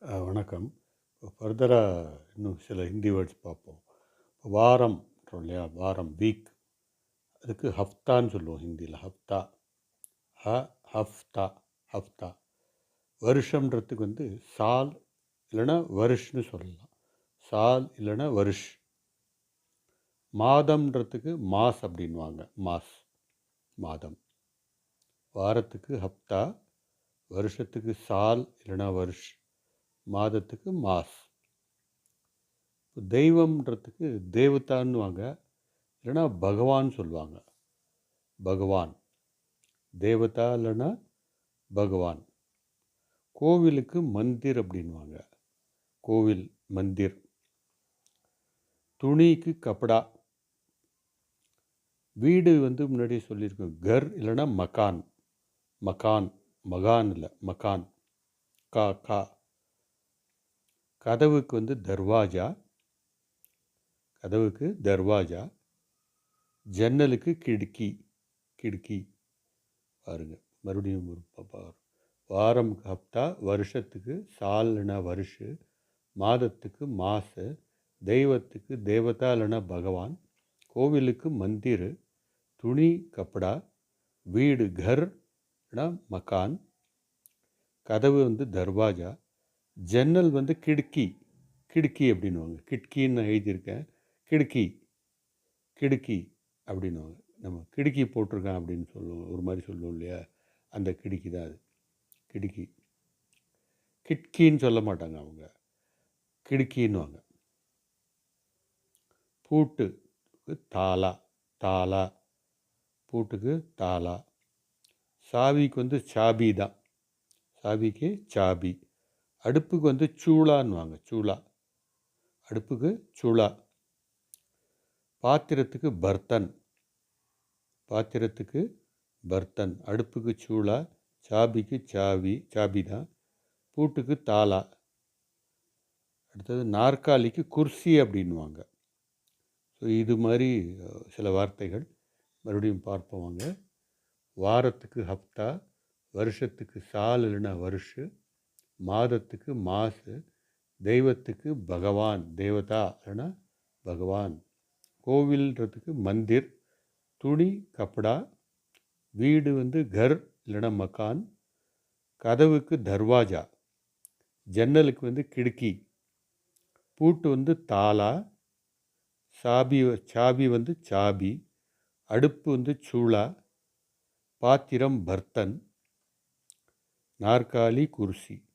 வணக்கம். ஃபர்தராக இன்னும் சில ஹிந்தி வேர்ட்ஸ் பார்ப்போம். வாரம்ன்றோம் இல்லையா? வாரம் வீக். அதுக்கு ஹஃப்தான்னு சொல்லுவோம் ஹிந்தியில். ஹஃப்தா. ஹஃப்தா. ஹஃப்தா. வருஷம்ன்றதுக்கு சால் இல்லைன்னா வருஷ்னு சொல்லலாம். சால் இல்லைன்னா வருஷ். மாதம்ன்றதுக்கு மாஸ் அப்படின்வாங்க. மாஸ். மாதம். வாரத்துக்கு ஹஃப்தா, வருஷத்துக்கு சால் இல்லைன்னா வருஷ், மாதத்துக்கு மாஸ். தெய்வம்ன்றதுக்கு தேவதான்னுவாங்க, இல்லைன்னா பகவான் சொல்லுவாங்க. பகவான். தேவதா இல்லைன்னா பகவான். கோவிலுக்கு மந்திர் அப்படின்வாங்க. கோவில், மந்திர். துணிக்கு கப்படா. வீடு முன்னாடியே சொல்லியிருக்கோம். கர் இல்லைன்னா மகான். மகான். மகான் இல்லை, மகான். கா கா. கதவுக்கு தர்வாஜா. கதவுக்கு தர்வாஜா. ஜன்னலுக்கு கிடுக்கி. கிடுக்கி. பாருங்க, மறுபடியும் ஒரு பாரு. வாரம் ஹப்தா, வருஷத்துக்கு சால் இல்லைன்னா வருஷு, மாதத்துக்கு மாசு, தெய்வத்துக்கு தேவதா இல்லைன்னா பகவான், கோவிலுக்கு மந்திர், துணி கப்படா, வீடு கர் இல்லைன்னா மக்கான், கதவு தர்வாஜா, ஜன்னல் கிடுக்கி. கிடுக்கி அப்படின்வாங்க. கிட்கின்னு எழுதியிருக்கேன். கிடுக்கி. கிடுக்கி அப்படின்வாங்க. நம்ம கிடுக்கி போட்டிருக்கேன் அப்படின்னு சொல்லுவோம், ஒரு மாதிரி சொல்லுவோம் இல்லையா? அந்த கிடுக்கி தான் அது. கிடுக்கி. கிட்கின்னு சொல்ல மாட்டாங்க அவங்க, கிடுக்கின்னுவாங்க. பூட்டுக்கு தாலா. தாலா. பூட்டுக்கு தாலா. சாவிக்கு சாபி தான். சாவிக்கு சாபி. அடுப்புக்கு சூளான்னுவாங்க. சூளா. அடுப்புக்கு சூளா. பாத்திரத்துக்கு பர்த்தன். பாத்திரத்துக்கு பர்த்தன். அடுப்புக்கு சூளா, சாபிக்கு சாவி. சாபி தான். பூட்டுக்கு தாலா. அடுத்தது நாற்காலிக்கு குர்சி அப்படின்வாங்க. ஸோ இது மாதிரி சில வார்த்தைகள் மறுபடியும் பார்ப்போம். வாரத்துக்கு ஹப்தா, வருஷத்துக்கு சால் இல்லைன்னா வருஷு, மாதத்துக்கு மாசு, தெய்வத்துக்கு பகவான். தேவதா இல்லைன்னா பகவான். கோவில்ன்றதுக்கு மந்திர், துணி கப்படா, வீடு கர் இல்லைன்னா மக்கான், கதவுக்கு தர்வாஜா, ஜன்னலுக்கு கிடுக்கி, பூட்டு தாலா, சாபி. சாபி சாபி. அடுப்பு சூளா, பாத்திரம் பர்த்தன், நாற்காலி குர்சி.